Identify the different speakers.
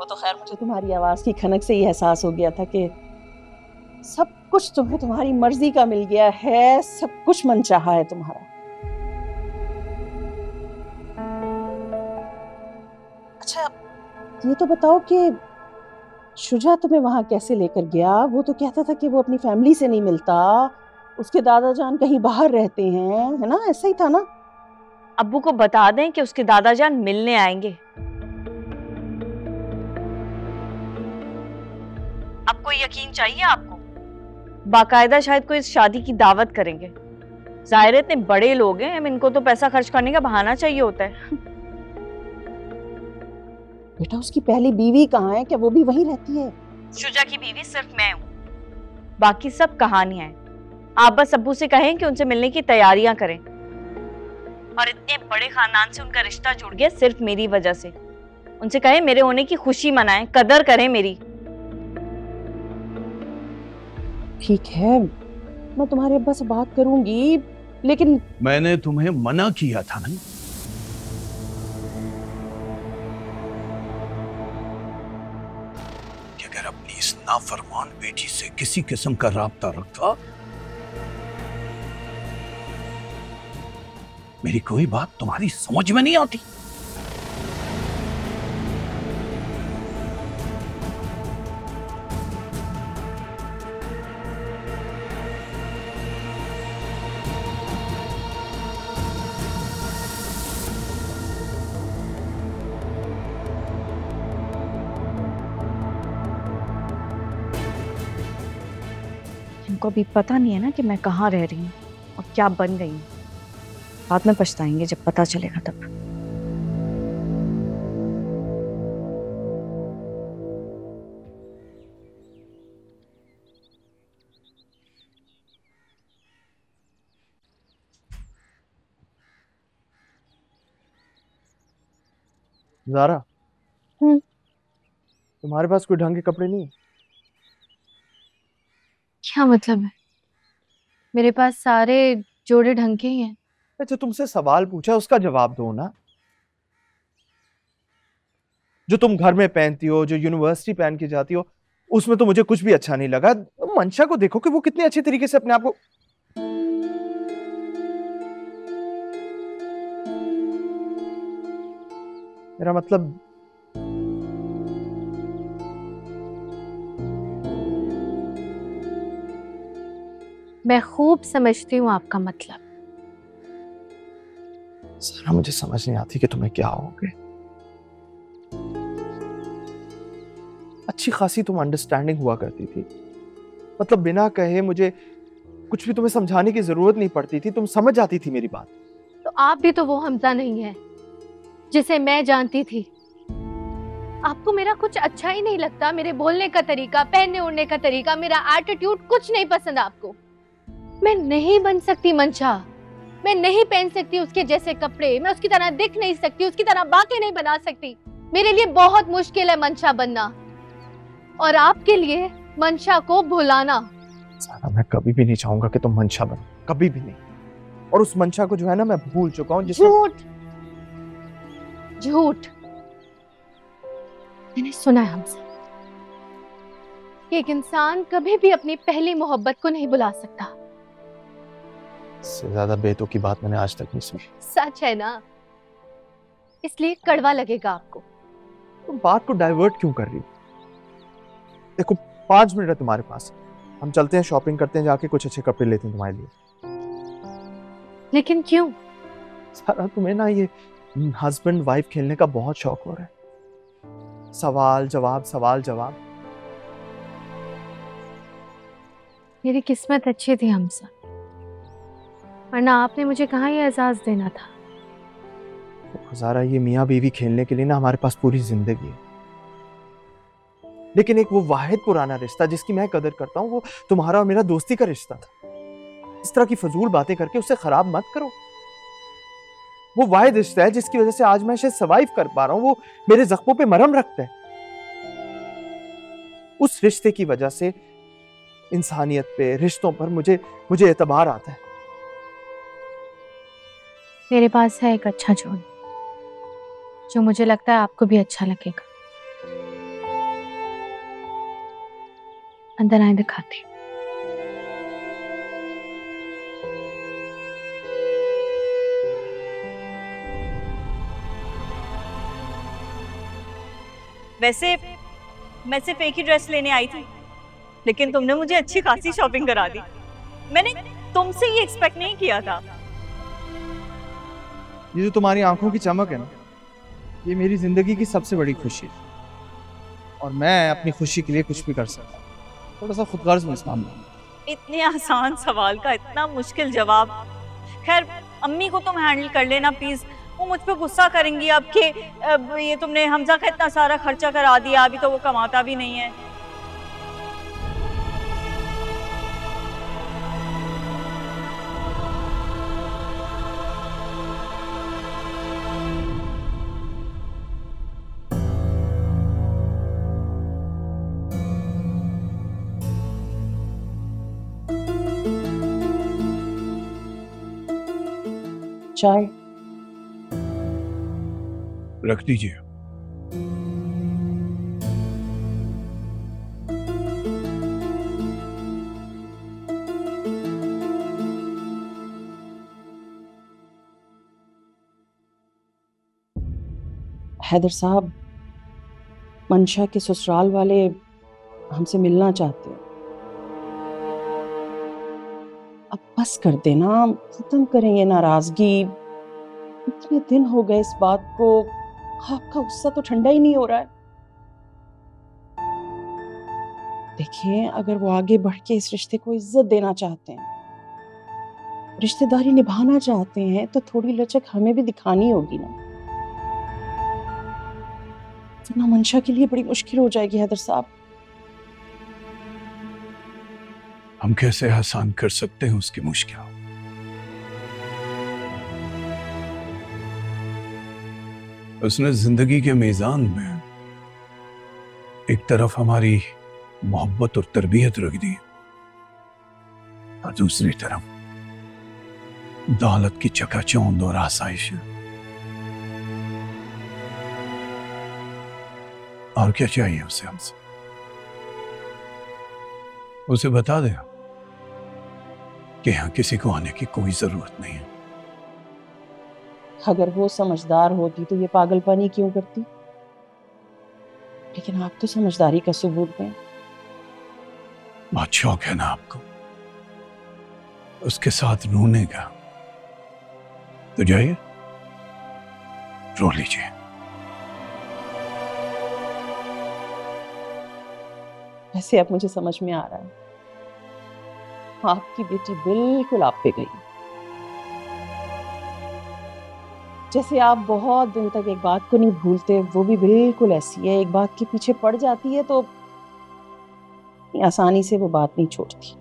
Speaker 1: तो खैर मुझे तुम्हारी आवाज की खनक से ही एहसास हो गया था कि सब कुछ तुम्हें तुम्हारी मर्जी का मिल गया है, सब कुछ मनचाहा है तुम्हारा। अच्छा ये तो बताओ कि शुजा तुम्हें वहां कैसे लेकर गया? वो तो कहता था कि वो अपनी फैमिली से नहीं मिलता, उसके दादा जान कहीं बाहर रहते हैं, है ना? ऐसा ही था ना?
Speaker 2: अब्बू को बता दें कि उसके दादा जान मिलने आएंगे। अब कोई यकीन चाहिए आपको? बाकायदा शायद कोई इस शादी की दावत करेंगे। जाहिर है इतने बड़े लोग हैं, इनको तो पैसा खर्च करने का बहाना चाहिए होता है।
Speaker 1: बेटा उसकी पहली बीवी कहाँ है? क्या वो भी वहीं रहती है?
Speaker 2: शुजा की बीवी सिर्फ मैं हूँ, बाकी सब कहानियां हैं। आप बस अब्बू से कहें कि उनसे मिलने की तैयारियां करें। और इतने बड़े खानदान से उनका रिश्ता जुड़ गया सिर्फ मेरी वजह से। उनसे कहें मेरे होने की खुशी मनाएं, कदर करें मेरी।
Speaker 1: ठीक है, मैं तुम्हारे अब्बा से बात करूंगी, लेकिन
Speaker 3: मैंने तुम्हें मना किया था ना कि अगर अपनी इस नाफरमान बेटी से किसी किस्म का राब्ता रखा, मेरी कोई बात तुम्हारी समझ में नहीं आती।
Speaker 2: इनको अभी पता नहीं है ना कि मैं कहाँ रह रही हूँ और क्या बन गई हूँ। बाद में पछताएंगे जब पता चलेगा तब।
Speaker 4: ज़ारा, तुम्हारे पास कोई ढंग के कपड़े नहीं है?
Speaker 5: क्या मतलब है? मेरे पास सारे जोड़े ढंग के ही हैं।
Speaker 4: अच्छा, तुमसे सवाल पूछा उसका जवाब दो ना। जो तुम घर में पहनती हो, जो यूनिवर्सिटी पहन के जाती हो, उसमें तो मुझे कुछ भी अच्छा नहीं लगा। मंशा को देखो कि वो कितने अच्छे तरीके से अपने आप को। मेरा मतलब
Speaker 5: मैं खूब समझती हूँ आपका मतलब।
Speaker 4: सारा मुझे समझ नहीं आती कि तुम्हें क्या हो गए। अच्छी खासी तुम अंडरस्टैंडिंग हुआ करती थी, मतलब बिना कहे मुझे कुछ भी तुम्हें समझाने की जरूरत नहीं पड़ती थी, तुम समझ जाती थी मेरी बात।
Speaker 5: तो आप भी तो वो हमजा नहीं है जिसे मैं जानती थी। आपको मेरा कुछ अच्छा ही नहीं लगता, मेरे बोलने का तरीका, पहनने ओढ़ने का तरीका, मेरा एटीट्यूड कुछ नहीं पसंद आपको। मैं नहीं बन सकती मंशा, मैं नहीं पहन सकती उसके जैसे कपड़े, मैं उसकी तरह दिख नहीं सकती, उसकी तरह बातें नहीं बना सकती। मेरे लिए बहुत मुश्किल है मंशा बनना, और आपके लिए मंशा को भुलाना।
Speaker 4: सारा, मैं कभी भी नहीं चाहूंगा कि तुम मंशा बनो, कभी भी नहीं। और उस मंशा को जो है ना, मैं भूल चुका हूँ।
Speaker 5: झूठ झूठ। मैंने सुना है हमसे कि एक इंसान कभी भी अपनी पहली मोहब्बत को नहीं भुला सकता।
Speaker 4: इससे ज्यादा बेतुकी की बात मैंने आज तक नहीं सुनी।
Speaker 5: सच है ना, इसलिए कड़वा लगेगा आपको।
Speaker 4: तुम बात को डाइवर्ट क्यों कर रही हो? देखो 5 मिनट है तुम्हारे पास, हम चलते हैं, शॉपिंग करते हैं, जाके कुछ अच्छे कपड़े लेते हैं तुम्हारे लिए।
Speaker 5: लेकिन क्यों?
Speaker 4: सारा, तुम्हें ना ये हस्बैंड वाइफ खेलने का बहुत शौक हो रहा है। सवाल जवाब, सवाल जवाब।
Speaker 5: मेरी किस्मत अच्छी थी हमसा, वरना आपने मुझे कहाँ ये एहसास देना था।
Speaker 4: ज़ारा, ये मियाँ बीवी खेलने के लिए ना हमारे पास पूरी जिंदगी है, लेकिन एक वो वाहिद पुराना रिश्ता जिसकी मैं कदर करता हूँ, वो तुम्हारा और मेरा दोस्ती का रिश्ता था। इस तरह की फजूल बातें करके उसे खराब मत करो। वो वाहिद रिश्ता है जिसकी वजह से आज मैं शायद सर्वाइव कर पा रहा हूँ, वो मेरे जख्मों पे मरहम रखता है। उस रिश्ते की वजह से इंसानियत पे, रिश्तों पर मुझे एतबार आता है।
Speaker 5: मेरे पास है एक अच्छा जोड़ जो मुझे लगता है आपको भी अच्छा लगेगा। अंदर आए दिखाती।
Speaker 2: वैसे मैं सिर्फ एक ही ड्रेस लेने आई थी, लेकिन तुमने मुझे अच्छी खासी शॉपिंग करा दी। मैंने तुमसे ये एक्सपेक्ट नहीं किया था।
Speaker 4: ये जो तुम्हारी आंखों की चमक है ना, ये मेरी जिंदगी की सबसे बड़ी खुशी है, और मैं अपनी खुशी के लिए कुछ भी कर सकता हूँ। थोड़ा सा खुदगर्ज हूँ इस मामले में।
Speaker 2: इतने आसान सवाल का इतना मुश्किल जवाब। खैर, अम्मी को तुम हैंडल कर लेना प्लीज, वो मुझ पे गुस्सा करेंगी अब कि ये तुमने हमजा का इतना सारा खर्चा करा दिया, अभी तो वो कमाता भी नहीं है।
Speaker 1: चाय
Speaker 3: रख दीजिए।
Speaker 1: हैदर साहब, मंशा के ससुराल वाले हमसे मिलना चाहते हैं। अब बस कर देना, खत्म करें ये नाराजगी। इतने दिन हो गए इस बात को, आपका गुस्सा तो ठंडा ही नहीं हो रहा है। देखिए, अगर वो आगे बढ़ के इस रिश्ते को इज्जत देना चाहते हैं, रिश्तेदारी निभाना चाहते हैं, तो थोड़ी लचक हमें भी दिखानी होगी ना। वरना मंशा के लिए बड़ी मुश्किल हो जाएगी हैदर साहब।
Speaker 3: हम कैसे आसान कर सकते हैं उसकी मुश्किल? उसने जिंदगी के मीज़ान में एक तरफ हमारी मोहब्बत और तरबियत रख दी, और दूसरी तरफ दौलत की चकाचौंध और आसाइश। और क्या चाहिए उसे हमसे? उसे बता दे कि यहाँ किसी को आने की कोई जरूरत नहीं है।
Speaker 1: अगर वो समझदार होती तो ये पागलपनी क्यों करती? लेकिन आप तो समझदारी का सबूत दें।
Speaker 3: बहुत शौक है ना आपको उसके साथ रोने का, तो जाइए रो लीजिए।
Speaker 1: वैसे अब मुझे समझ में आ रहा है, आपकी बेटी बिल्कुल आप पे गई। जैसे आप बहुत दिन तक एक बात को नहीं भूलते, वो भी बिल्कुल ऐसी है। एक बात के पीछे पड़ जाती है तो आसानी से वो बात नहीं छोड़ती।